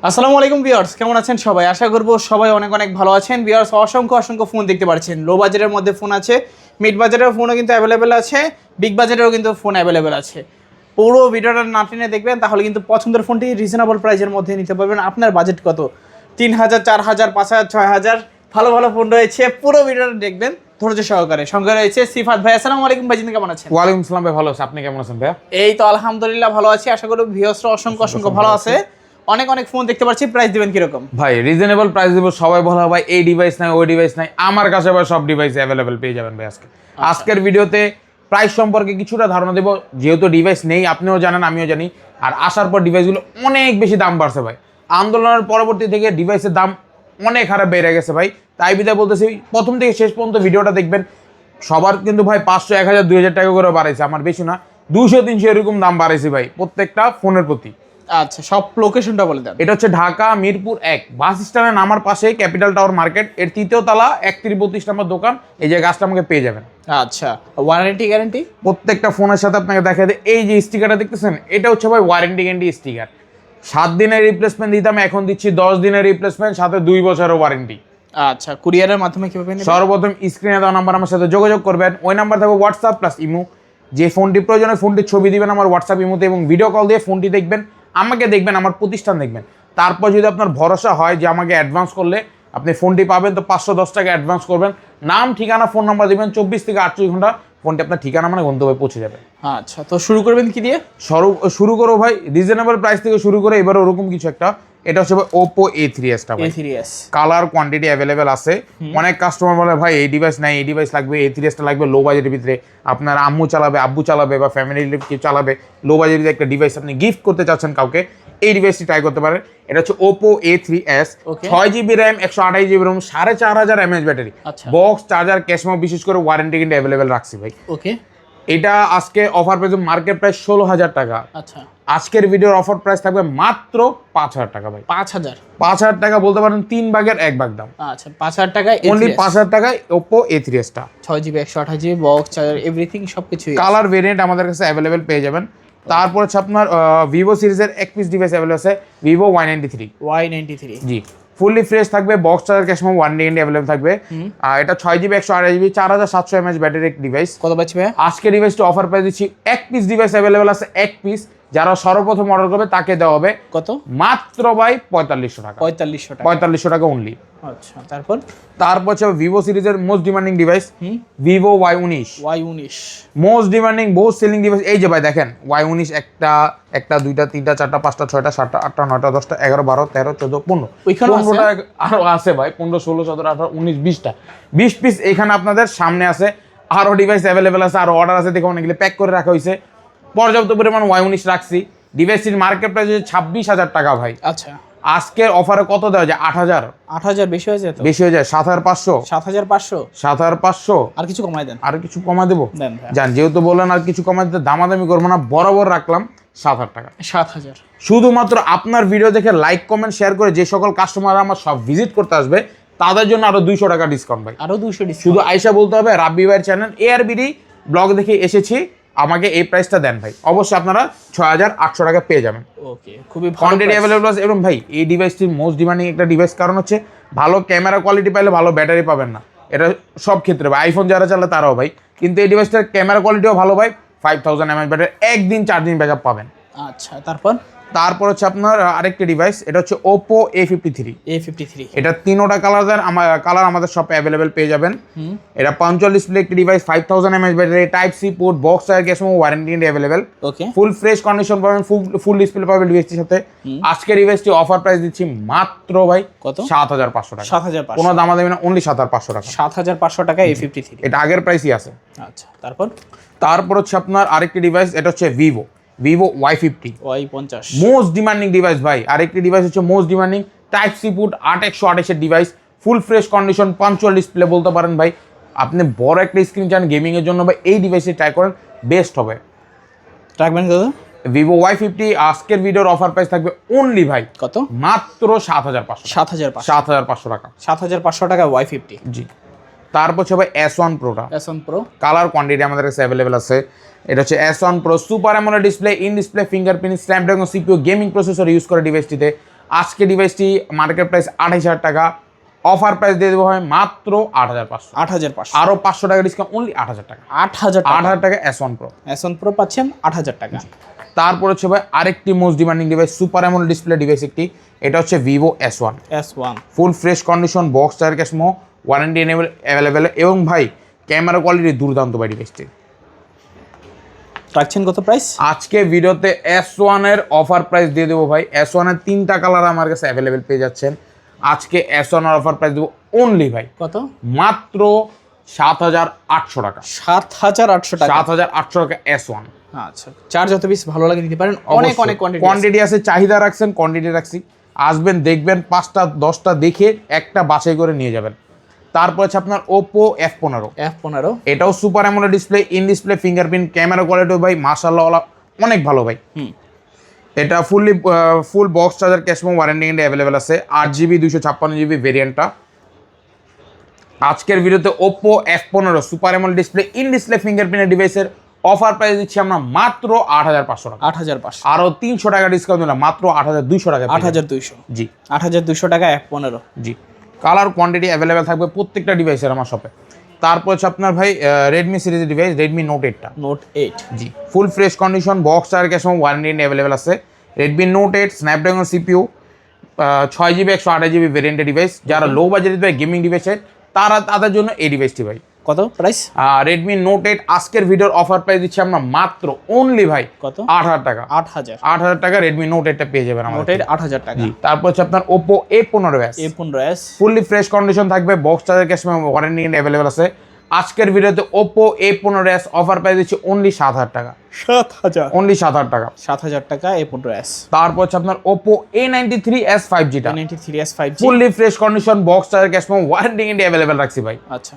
আসসালামু আলাইকুম ভিউয়ার্স, কেমন আছেন সবাই? আশা করব সবাই অনেক অনেক ভালো আছেন। ভিউয়ার্স, অসংখ্য ফোন দেখতে পাচ্ছেন। লো বাজেটের মধ্যে ফোন আছে, মিড বাজেটের ফোনও কিন্তু অ্যাভেলেবেল আছে, বিগ বাজেটেরও কিন্তু ফোন অ্যাভেলেবেল আছে। পুরো ভিডিওটা না টেনে দেখবেন, তাহলে কিন্তু পছন্দের ফোনটি রিজনেবল প্রাইসের মধ্যে নিতে পারবেন। আপনার বাজেট কত? 3000, 4000, 5000, 6000, ভালো ভালো ফোন রয়েছে। পুরো ভিডিওটা দেখবেন ধৈর্য সহকারে। সঙ্গে রয়েছে সিফাত ভাই। আসসালামু আলাইকুম ভাই, কেমন আছেন? ওয়ালাইকুম আসসালাম ভাই, ভালো আছি। আপনি কেমন আছেন ভাই? এই তো আলহামদুলিল্লাহ ভালো আছি। আশা করি ভিউয়ার্সরা অসংখ্য ভালো আছে। অনেক ফোন দেখতে পাচ্ছি, প্রাইস দিবেন কিরকম? ভাই রিজনেবল প্রাইস দিব। সবাই বলা ভাই এই ডিভাইস নাই ওই ডিভাইস নাই, আমার কাছে ভাই সব ডিভাইস অ্যাভেলেবেল পেয়ে যাবেন ভাই। আজকের ভিডিওতে প্রাইস সম্পর্কে কিছুটা ধারণা দেব, যেহেতু ডিভাইস নেই, আপনিও জানেন আমিও জানি। আর আসার পর ডিভাইসগুলো অনেক বেশি দাম বাড়ছে ভাই। আন্দোলনের পরবর্তী থেকে ডিভাইসের দাম অনেক হারে বেড়ে গেছে ভাই। তাই বিদায় বলতেছি, প্রথম থেকে শেষ পর্যন্ত ভিডিওটা দেখবেন। সবার কিন্তু ভাই 500, 1000, 2000 টাকা করে বাড়াইছে, আমার বেশি না, 200, 300 এরকম দাম বাড়াইছে ভাই প্রত্যেকটা ফোনের প্রতি। আচ্ছা, সব লোকেশনটা বলে দেন। এটা হচ্ছে ঢাকা মিরপুর 1 বাস স্ট্যান্ডে নামার পাশে ক্যাপিটাল টাওয়ার মার্কেট, এর 3য় তলা 31-32 নম্বর দোকান। এই যে গাছটা আমাকে পেয়ে যাবেন। আচ্ছা, ওয়ারেন্টি গ্যারান্টি প্রত্যেকটা ফোনের সাথে আপনাকে দেখা দেয়। এই যে স্টিকারটা দেখতেছেন, এটা হচ্ছে ভাই ওয়ারেন্টি গ্যারান্টি স্টিকার। 7 দিনের রিপ্লেসমেন্ট দিতাম, এখন দিচ্ছি 10 দিনের রিপ্লেসমেন্ট, সাথে 2 বছরের ওয়ারেন্টি। আচ্ছা, কুরিয়ারের মাধ্যমে কিভাবে নেবেন? সর্বপ্রথম স্ক্রিনে দেওয়া নাম্বার আমার সাথে যোগাযোগ করবেন। ওই নাম্বার থাকবে হোয়াটসঅ্যাপ প্লাস ইমো। যে ফোনটি প্রয়োজনে ফোনটির ছবি দিবেন আমার হোয়াটসঅ্যাপ ইমোতে, এবং ভিডিও কল দিয়ে ফোনটি দেখবেন, আমাকে দেখবেন, আমার প্রতিষ্ঠান দেখবেন। তারপর যদি আপনার ভরসা হয় যে আমাকে অ্যাডভান্স করলে আপনি ফোনটি পাবেন, তো 510 টাকা অ্যাডভান্স করবেন। নাম, ঠিকানা, ফোন নাম্বার দিবেন। 24 থেকে 48 ঘন্টা ফোনটি আপনার ঠিকানা মানে গন্তব্যে পৌঁছে যাবে। আচ্ছা, তো শুরু করবেন কি দিয়ে? শুরু করো ভাই রিজনেবল প্রাইস থেকে শুরু করে। এবার ওরকম কিছু একটা, এটা হচ্ছে Oppo A3s টা ভাই। A3s কালার কোয়ান্টিটি অ্যাভেলেবেল আছে। অনেক কাস্টমার বলে ভাই এই ডিভাইস নাই, এই ডিভাইস লাগবে, A3s টা লাগবে লো বাজেটের ভিতরে, আপনার আম্মু চালাবে, আব্বু চালাবে, বা ফ্যামিলি কেউ চালাবে, লো বাজেটের একটা ডিভাইস আপনি গিফট করতে চাচ্ছেন কাউকে, এই ডিভাইসটি ট্রাই করতে পারেন। এটা হচ্ছে Oppo A3s, 6GB RAM, 128GB ROM, 4500 mAh battery, box charger, cash memo, বিশেষ করে ওয়ারেন্টি কিন্তু অ্যাভেলেবেল রাখছি ভাই। ওকে, এটা আজকে অফার প্রাইস, মার্কেট প্রাইস 16000 টাকা। আচ্ছা, আজকের ভিডিওর অফার প্রাইস থাকবে মাত্র 5000 টাকা ভাই। 5000 টাকা বলতে পারেন 3 ভাগের 1 ভাগ দাম। আচ্ছা, 5000 টাকায় অনলি 5000 টাকায় Oppo A3s টা, 6GB 128GB box charger everything সবকিছুই। কালার ভেরিয়েন্ট আমাদের কাছে অ্যাভেলেবেল পেয়ে যাবেন। তারপর হচ্ছে আপনার ভিভো সিরিজের এক পিস ডিভাইস অ্যাভেলেবল আছে, ভিভো Y93। জি, ফুললি ফ্রেশ থাকবে, box charger, cash memo, warranty available থাকবে। আর এটা 6GB 128GB 4700 mAh ব্যাটারি এক ডিভাইস। কত পাচ্ছি ভাই? আজকে ডিভাইসটা অফার প্রাইস দিচ্ছি, এক পিস ডিভাইস অ্যাভেলেবল আছে, এক পিস। যারা সর্বপ্রথম অর্ডার করবে তাকে দেওয়া হবে কত? মাত্র ভাই 4500 টাকা। 4500 টাকা অনলি। আচ্ছা, তারপর হচ্ছে ভিভো সিরিজের most demanding device, Vivo Y19 most demanding, বহুত সেলিং ডিভাইস। এই যে ভাই দেখেন, Y19 একটা 2টা 3টা 4টা 5টা 6টা 7টা 8টা 9টা 10টা 11 12 13 14 15 15টা আরো আছে ভাই, 15 16 17 18 19 20টা 20 পিস এখানে আপনাদের সামনে আছে। আরো ডিভাইস অ্যাভেলেবেল আছে, আরো অর্ডার আছে, দেখে অনেকগুলো প্যাক করে রাখা হয়েছে। পর্যাপ্ত পরিমাণ Y19 রাখছি। ডিভাইসটির মার্কেট প্রাইস হচ্ছে 26000 টাকা ভাই। আচ্ছা, আজকের অফারে কত দেওয়া যায়? 8000 বেশি হয়ে যায় তো? বেশি হয়ে যায়, 7500 আর কিছু কমাই দেন। আর কিছু কমাই দেবো দেন জান, যেহেতু বললেন আর কিছু কমাই দিতে, দামাদামি করবো না, বরাবর রাখলাম 7000 টাকা। 7000 শুধুমাত্র আপনার ভিডিও দেখে লাইক কমেন্ট শেয়ার করে যে সকল কাস্টমার আমার সব ভিজিট করতে আসবে তাদের জন্য আরো 200 টাকা ডিসকাউন্ট ভাই। আরো 200 ডিসকাউন্ট। শুধু আয়শা বলতে হবে রাব্বি ভাইয়ের চ্যানেল ARBD ব্লগ দেখে এসেছি, আমাকে এই প্রাইসটা দেন ভাই। অবশ্যই আপনারা 6800 টাকা পেয়ে যাবেন। ওকে, খুবই ভালো কোয়ান্টিটি অ্যাভেলেবল আছে। এবং ভাই এই ডিভাইসটির মোস্ট ডিমান্ডিং একটা ডিভাইস, কারণ হচ্ছে ভালো ক্যামেরা কোয়ালিটি পাইলে ভালো ব্যাটারি পাবেন না, এটা সব ক্ষেত্রে ভাই। আইফোন যারা চালে তারাও ভাই, কিন্তু এই ডিভাইসটার ক্যামেরা কোয়ালিটিও ভালো ভাই। 5000 mAh ব্যাটারি, একদিন চার্জিং ব্যাকআপ পাবেন। আচ্ছা, তারপর হচ্ছে আপনার আরেকটি ডিভাইস, এটা হচ্ছে Oppo A53। এটা 3টা কালার আমাদের শপে অ্যাভেলেবেল পেয়ে যাবেন। এটা 45 ডিসপ্লে একটি device, 5000 mAh battery, type C port, box charger, cash memo, warranty available. Okay, full fresh condition পাবেন, ফুল ডিসপ্লে পাবেন ডিভাইসটির সাথে। আজকে ডিভাইসটি অফার প্রাইস দিচ্ছি মাত্র ভাই কত? 7500 টাকা। 7500, কোনো দামাদামি না, অনলি 7500 টাকা। 7500 টাকা A53। এটা আগের প্রাইসই আছে। আচ্ছা, তারপর হচ্ছে আপনার আরেকটি ডিভাইস, এটা হচ্ছে Vivo Y50 most demanding device ভাই। আরেকটি ডিভাইস হচ্ছে most demanding, type C port, 8128 এর device, full fresh condition, punctual display বলতে পারেন ভাই। আপনি বড় একটা স্ক্রিন চান গেমিং এর জন্য ভাই, এই ডিভাইসে ট্রাই করেন, বেস্ট হবে। রাখবেন কত? ভিভো Y50 আজকের ভিডিওর অফার প্রাইস থাকবে অনলি ভাই কত? মাত্র 7500 টাকা। 7500 টাকা Y50। জি, তারপর হচ্ছে ভাই S1 Pro কালার কোয়ান্টিটি আমাদের কাছে অ্যাভেলেবেল আছে। এটা হচ্ছে S1 Pro super AMOLED display, in display fingerprint, Snapdragon CPU gaming processor use করে ডিভাইসটিতে। আজকে ডিভাইসটি মার্কেট প্রাইস 28,000 টাকা, অফার প্রাইস দিয়ে দেবো হয় মাত্র 8,500। 8,500 আরো 500 টাকা ডিসকাউন্ট, অনলি 8,000 টাকা। 8,000 টাকা S1 Pro। S1 Pro পাচ্ছেন 8,000 টাকা। তারপর হচ্ছে ভাই আরেকটি most demanding device, super AMOLED display device একটি, এটা হচ্ছে ভিভো S1। ফুল fresh condition, box charge cash memo, warranty available এবং ভাই ক্যামেরা কোয়ালিটি দুর্দান্ত ভাই ডিভাইসটি। রাখছেন কত প্রাইস? আজকে ভিডিওতে S1 এর অফার প্রাইস দিয়ে দেবো ভাই। S1 এর 3টা কালার আমার কাছে অ্যাভেলেবেল পেয়ে যাচ্ছেন। আজকে S1 এর অফার প্রাইস দেবো অনলি ভাই কত? মাত্র 7,800 টাকা। 7,800 টাকা। 7,800 টাকা S1। আচ্ছা, চার্জ যত বেশি ভালো লাগে নিতে পারেন, অনেক অনেক কোয়ান্টিটি আছে, চাহিদা রাখছেন, কোয়ান্টিটি রাখছি। আসবেন, দেখবেন, 5টা 10টা দেখে একটা বাছাই করে নিয়ে যাবেন। তারপর হচ্ছে আপনার Oppo F15। এটাও super AMOLED display, in display fingerprint, camera quality ভাই মাশাআল্লাহ অনেক ভালো ভাই। এটা full box charger cash memo warranty available আছে। 8GB 256GB ভেরিয়েন্টটা। আজকের ভিডিওতে Oppo F15 super AMOLED display, in display ফিঙ্গারপ্রিন্টের ডিভাইসের অফার প্রাইস দিচ্ছি আমরা মাত্র 8,500 টাকা। 8,500। আরো 300 টাকা ডিসকাউন্ট দিলাম, মাত্র 8,200 টাকা। 8,200। জি, 8,200 টাকা F15। জি, কালার কোয়ান্টিটি অ্যাভেলেবেল থাকবে প্রত্যেকটা ডিভাইসের আমার শপে। তারপর হচ্ছে আপনার ভাই রেডমি সিরিজের ডিভাইস, রেডমি নোট 8টা। নোট 8। জি, full fresh condition, box charge cash memo warranty available আছে। Redmi note 8 Snapdragon CPU, 6GB 128GB ভেরিয়েন্টের ডিভাইস। যারা লো বাজেটের ভাই গেমিং ডিভাইসের তাদের জন্য এই ডিভাইসটি ভাই। কত প্রাইস? রেডমি নোট 8 আজকের ভিডিওর অফার প্রাইস দিচ্ছি আমরা মাত্র অনলি ভাই কত? 8,000 টাকা। 8,000 টাকা রেডমি নোট 8টা পেয়ে যাবেন আমাদের। নোট 8 8,000 টাকা। তারপর হচ্ছে আপনার Oppo A15s। Fully fresh condition থাকবে, box charger cash warranty available আছে। আজকের ভিডিওতে Oppo A15s অফার প্রাইস দিচ্ছি অনলি 7,000 টাকা। 7,000। অনলি 7,000 টাকা। 7,000 টাকা A15s। তারপর হচ্ছে আপনার Oppo A93s 5G টা। A93s 5G fully fresh condition, box charger cash warranty available রাখছি ভাই। আচ্ছা,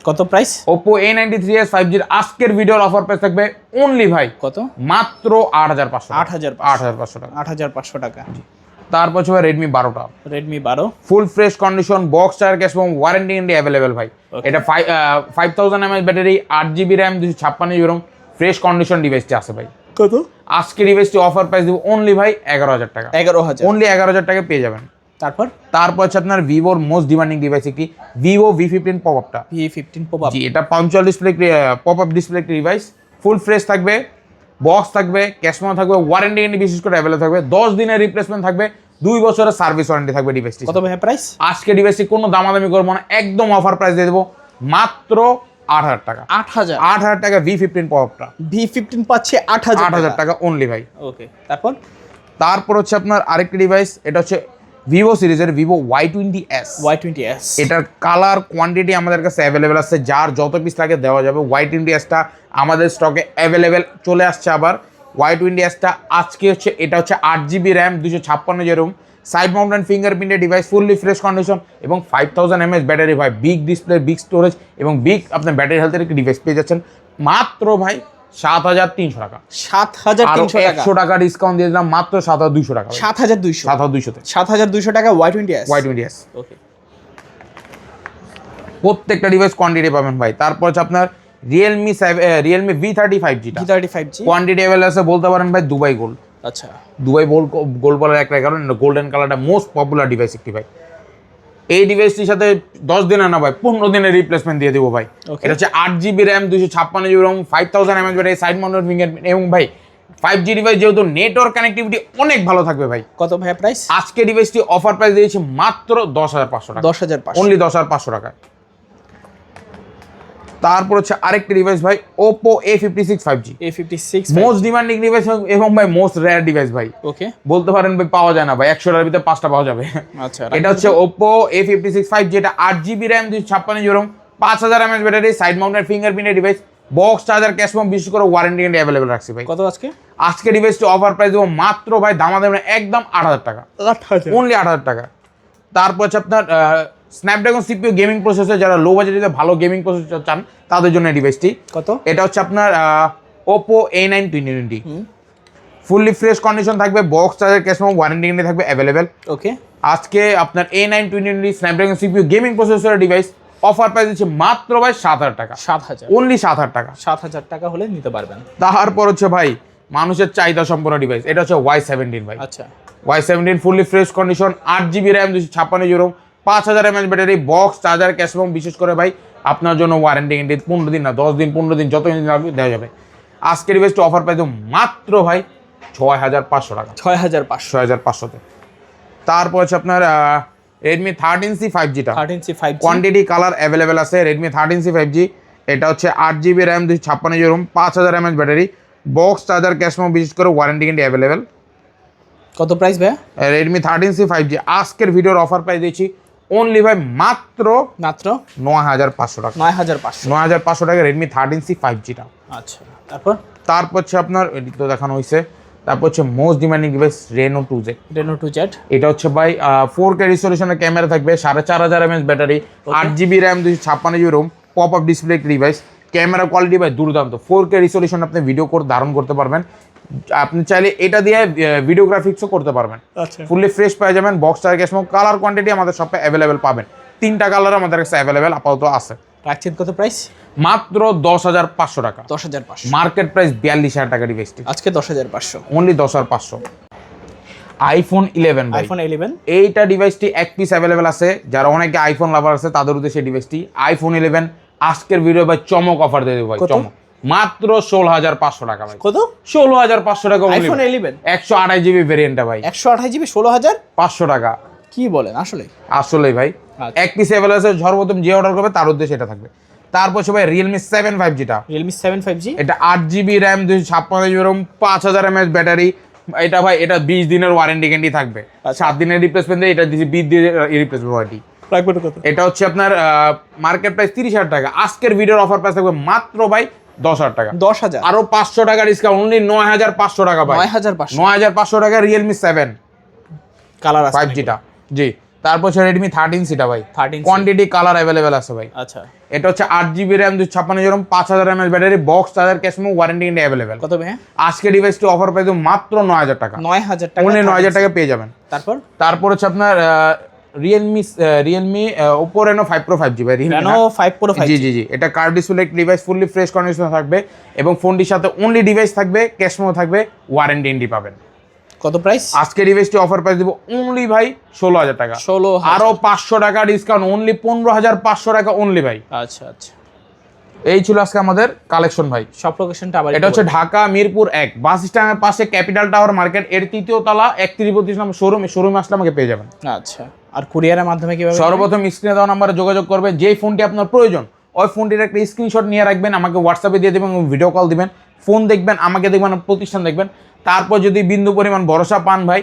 কত প্রাইস? Oppo A93s 5G এর আজকের ভিডিওর অফার প্রাইস থাকবে অনলি ভাই কত? মাত্র 8,500। 8,500 টাকা। 8,500 টাকা। তারপর হচ্ছে Redmi 12টা। Redmi 12 ফুল fresh condition, box charger cash এবং ওয়ারেন্টি অ্যাভেলেবেল ভাই। এটা 5000 mAh battery, 8GB RAM, 256GB ROM, fresh condition ডিভাইসটি আছে ভাই। কত? আজকে ডিভাইসটি অফার প্রাইস দিব অনলি ভাই 11,000 টাকা। 11,000। অনলি 11,000 টাকা পেয়ে যাবেন। তারপর হচ্ছে আপনার ভিভোর মোস্ট ডিমান্ডিং ডিভাইস একটি, Vivo V15 পপআপটা। V15 popup. জি, এটা পাঞ্চুয়াল ডিসপ্লে পপআপ ডিসপ্লে একটি ডিভাইস। ফুল ফ্রেশ থাকবে, বক্স থাকবে, ক্যাশমো থাকবে, ওয়ারেন্টি বিশেষ করে অ্যাভেলেবল থাকবে, 10 দিনের রিপ্লেসমেন্ট থাকবে, 2 বছরের সার্ভিস ওয়ারেন্টি থাকবে ডিভাইসটি। কত ভাই প্রাইস? আজকে ডিভাইসটি কোনো দামাদামি করবো না, একদম অফার প্রাইস দিয়ে দেবো মাত্র 8,000 টাকা। 8,000 টাকা V15 পপআপটা। V15 পাচ্ছে 8,000 টাকা অনলি ভাই। ওকে, তারপর হচ্ছে আপনার আরেকটি ডিভাইস, এটা হচ্ছে ভিভো সিরিজের Vivo Y20s। এটার কালার কোয়ান্টিটি আমাদের কাছে অ্যাভেলেবেল আছে, যার যত পিস লাগে দেওয়া যাবে। Y20sটা আমাদের স্টকে অ্যাভেলেবেল চলে আসছে আবার। Y20sটা আজকে হচ্ছে, এটা হচ্ছে 8GB RAM, 256GB ROM, side mounted ফিঙ্গারপ্রিন্টের ডিভাইস, ফুললি ফ্রেশ কন্ডিশন এবং 5000 mAh ব্যাটারি ভাই। বিগ ডিসপ্লে, বিগ স্টোরেজ এবং বিগ আপনার ব্যাটারি হেলথের একটি ডিভাইস পেয়ে যাচ্ছেন মাত্র ভাই 7,300 টাকা। 7,300 টাকা। 100 টাকা ডিসকাউন্ট দিয়ে দিলাম মাত্র 7,200 টাকা। 7,200। 7,200 টাকা Y20s। ওকে, প্রত্যেকটা ডিভাইস কোয়ান্টিটি পাবেন ভাই। তারপর হচ্ছে আপনার Realme V30 5G টা। কোয়ান্টিটি অ্যাভেলেবল আছে, বলতে পারেন ভাই দুবাই গোল্ড। আচ্ছা, দুবাই গোল্ড বলার একটা কারণ গোল্ডেন কালারটা মোস্ট পপুলার ডিভাইস একটি ভাই। এই ডিভাইসটির সাথে 10 দিনের না ভাই 15 দিনের রিপ্লেসমেন্ট দিয়ে দেবো ভাই। এটা হচ্ছে 8GB RAM, 256GB ROM, 5000 mAh battery, side mounted fingerprint এবং ভাই 5G ডিভাইস, যেহেতু নেটওয়ার্ক কানেক্টিভিটি অনেক ভালো থাকবে ভাই। কত ভাই প্রাইস? আজকে ডিভাইসটি অফার প্রাইস দিয়েছে মাত্র 10,500 টাকা। 10,500। অনলি 10,500 টাকা। তারপর হচ্ছে আরেকটি ডিভাইস ভাই, Oppo A56 5G। Most demanding device এবং ভাই মোস্ট রেয়ার ডিভাইস ভাই। ওকে, বলতে বলতে পারেন ভাই পাওয়া যায় না ভাই, 100টার ভিতরে 5টা পাওয়া যাবে। আচ্ছা, এটা হচ্ছে Oppo A56 5G। এটা 8GB RAM, 256GB ROM, 5000 mAh battery, side mounted ফিঙ্গারপ্রিন্টের ডিভাইস, বক্স চার্জার ক্যাশ বিশেষ করে ওয়ারেন্টি অ্যাভেলেবল রাখছি ভাই। কত আজকে ডিভাইসটি অফার প্রাইস দেবো মাত্র ভাই দামাদামি একদম 8,000 টাকা। অনলি 8,000 টাকা। তারপর হচ্ছে আপনার স্ন্যাপড্রাগন CPU গেমিং প্রসেসর, যারা লো বাজেটে ভালো গেমিং প্রসেসর চান তাদের জন্য ডিভাইসটি। কত? এটা হচ্ছে আপনার Oppo A9 2020। Fully fresh condition থাকবে, বক্স চার্জার ক্যাশ ওয়ারেন্টি থাকবে অ্যাভেলেবেল। ওকে, আজকে আপনার A9 2020 স্ন্যাপড্রাগন CPU গেমিং প্রসেসরের ডিভাইস অফার প্রাইস দিচ্ছে মাত্র ভাই 7,000 টাকা। 7,000। অনলি 7,000 টাকা। 7,000 টাকা হলে নিতে পারবেন। তারপর হচ্ছে ভাই মানুষের চাহিদা সম্পন্ন ডিভাইস, এটা হচ্ছে Y17 ভাই। আচ্ছা, Y17 fully fresh condition, 8GB RAM, 256GB ROM, 5000 mAh battery, box charger, cash এবং বিশেষ করে ভাই আপনার জন্য ওয়ারেন্টি 15 দিন না 10 দিন 15 দিন যত দিন লাগবে দেওয়া যাবে। আজকের ডিভাইসটি অফার প্রাইস মাত্র ভাই 6500 টাকা, 6500 তে। তারপর হচ্ছে আপনার Redmi 13C 5G টা, 13C 5G quantity colour available আছে। Redmi 13C 5G, এটা হচ্ছে 8GB RAM, 256GB ROM, 5000 mAh battery, box charger, cash এবং বিশেষ করে ওয়ারেন্টি অ্যাভেলেবেল। কত প্রাইস ভাই? Redmi 13C 5G আজকের ভিডিওর অফার প্রাইস দিয়েছি অনলি ভাই মাত্র 9500 টাকা, 9500 টাকা Redmi 13C 5G টা। আচ্ছা, তারপর হচ্ছে আপনার এটি তো দেখানো হয়েছে। তারপর হচ্ছে most demanding device Reno 2Z। এটা হচ্ছে ভাই 4K রেজোলিউশনের ক্যামেরা থাকবে, 4500 mAh battery, 8GB RAM, 256GB ROM, pop up display device. Camera quality ভাই দুর্দান্ত, 4K রেজোলিউশন আপনি ভিডিও করে ধারণ করতে পারবেন। আপনি চাইলে এটা দিয়ে ভিডিও গ্রাফিক্সও করতে পারবেন। আচ্ছা, ফুললি ফ্রেশ পেয়ে যাবেন। বক্স চার্জ, ক্যাশ এবং কালার কোয়ান্টিটি আমাদের শপে অ্যাভেলেবেল পাবেন। 3টা কালার আমাদের কাছে অ্যাভেলেবেল আপাতত আছে। রাখছেন কত প্রাইস? মাত্র 10500 টাকা, 10500। মার্কেট প্রাইস 42000 টাকা ডিভাইসটি, আজকে 10500, অনলি 10500। iPhone 11 ভাই, iPhone 11 এইটা ডিভাইসটি এক পিস অ্যাভেলেবেল আছে। যারা অনেকে আইফোন লাভার আছে তাদের উদ্দেশ্যে ডিভাইসটি iPhone 11 আজকের ভিডিও ভাই চমক অফার দিয়ে দেবো ভাই, চমক মাত্র 16500 টাকা ভাই। কত? 16500 টাকা iPhone 11 128GB ভেরিয়েন্টটা ভাই, 128GB 16500 টাকা। কি বলেন আসলে? আসলেই ভাই এক পিস অ্যাভেলেবল আছে। সর্বপ্রথম যে অর্ডার করবে তার উদ্দেশ্যে এটা থাকবে। তারপর হচ্ছে ভাই Realme 7 5G টা, Realme 7 5G, এটা 8GB RAM, 256GB ROM, 5000 mAh battery. এটা ভাই এটা 20 দিনের ওয়ারেন্টি গ্যারান্টি থাকবে, 7 দিনের রিপ্লেসমেন্ট দিয়ে এটা দিছি 20 দিনের রিপ্লেসমেন্ট ওয়ারেন্টি। রাখবেন কত? এটা হচ্ছে আপনার মার্কেট প্রাইস 30000 টাকা, আজকের ভিডিওর অফার প্রাইস থাকবে মাত্র ভাই 10000 টাকা, 10000, আরো 500 টাকা ডিসকাউন্ট, অনলি 9500 টাকা ভাই, 9500 টাকা Realme 7 কালার আছে 5G টা। জি, তারপর হচ্ছে Redmi 13C টা ভাই, 13C কোয়ান্টিটি কালার অ্যাভেলেবেল আছে ভাই। আচ্ছা, এটা হচ্ছে 8GB RAM, 256GB ROM, 5000 mAh battery, box charger, cash memo, warranty available. কত ভাই? আজকে ডিভাইসটি অফার প্রাইস মাত্র 9000 টাকা, 9000 টাকা, অনলি 9000 টাকা পেয়ে যাবেন। তারপর হচ্ছে আপনার Realme Oppo Reno 5 Pro 5G ভাই, Reno 5 Pro 5G। জি, এটা curve display device, fully fresh condition থাকবে এবং ফোনটির সাথে অনলি ডিভাইস থাকবে, ক্যাশ মেমো থাকবে, ওয়ারেন্টি পাবেন। কত প্রাইস? আজকে ডিভাইসটি অফার প্রাইস দিব অনলি ভাই 16000 টাকা, 16000, আরো 500 টাকা ডিসকাউন্ট, অনলি 15500 টাকা অনলি ভাই। আচ্ছা, এই ছিল আজকে আমাদের কালেকশন ভাই। সব লোকেশনটা আবার এটা হচ্ছে ঢাকা মিরপুর 1 বাস স্ট্যান্ডের পাশে ক্যাপিটাল টাওয়ার মার্কেট এর 3য় তলা 3132 নম্বর শোরুমে আসলে আমাকে পেয়ে যাবেন। আচ্ছা, আর কুরিয়ারের মাধ্যমে কিভাবে? সর্বপ্রথম স্ক্রিনে দেওয়া নম্বরে যোগাযোগ করবেন। যেই ফোনটি আপনার প্রয়োজন ওই ফোনটির একটা স্ক্রিনশট নিয়ে রাখবেন, আমাকে হোয়াটসঅ্যাপে দিয়ে দেবেন, ভিডিও কল দিবেন, ফোন দেখবেন, আমাকে দেখবেন, প্রতিষ্ঠান দেখবেন। তারপর যদি বিন্দু পরিমাণ ভরসা পান ভাই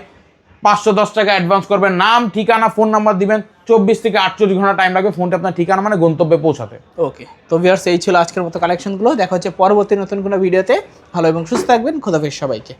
510 টাকা অ্যাডভান্স করবেন, নাম ঠিকানা ফোন নাম্বার দিবেন, 24 থেকে 48 ঘন্টা টাইম লাগবে ফোনটা আপনার ঠিকানা মানে গন্তব্যে পৌঁছাতে। ওকে, তো ভিউয়ার্স এই ছিল আজকের মতো কালেকশনগুলো। দেখা হচ্ছে পরবর্তী নতুন কোনো ভিডিওতে। ভালো এবং সুস্থ থাকবেন। খোদা হাফেজ সবাইকে।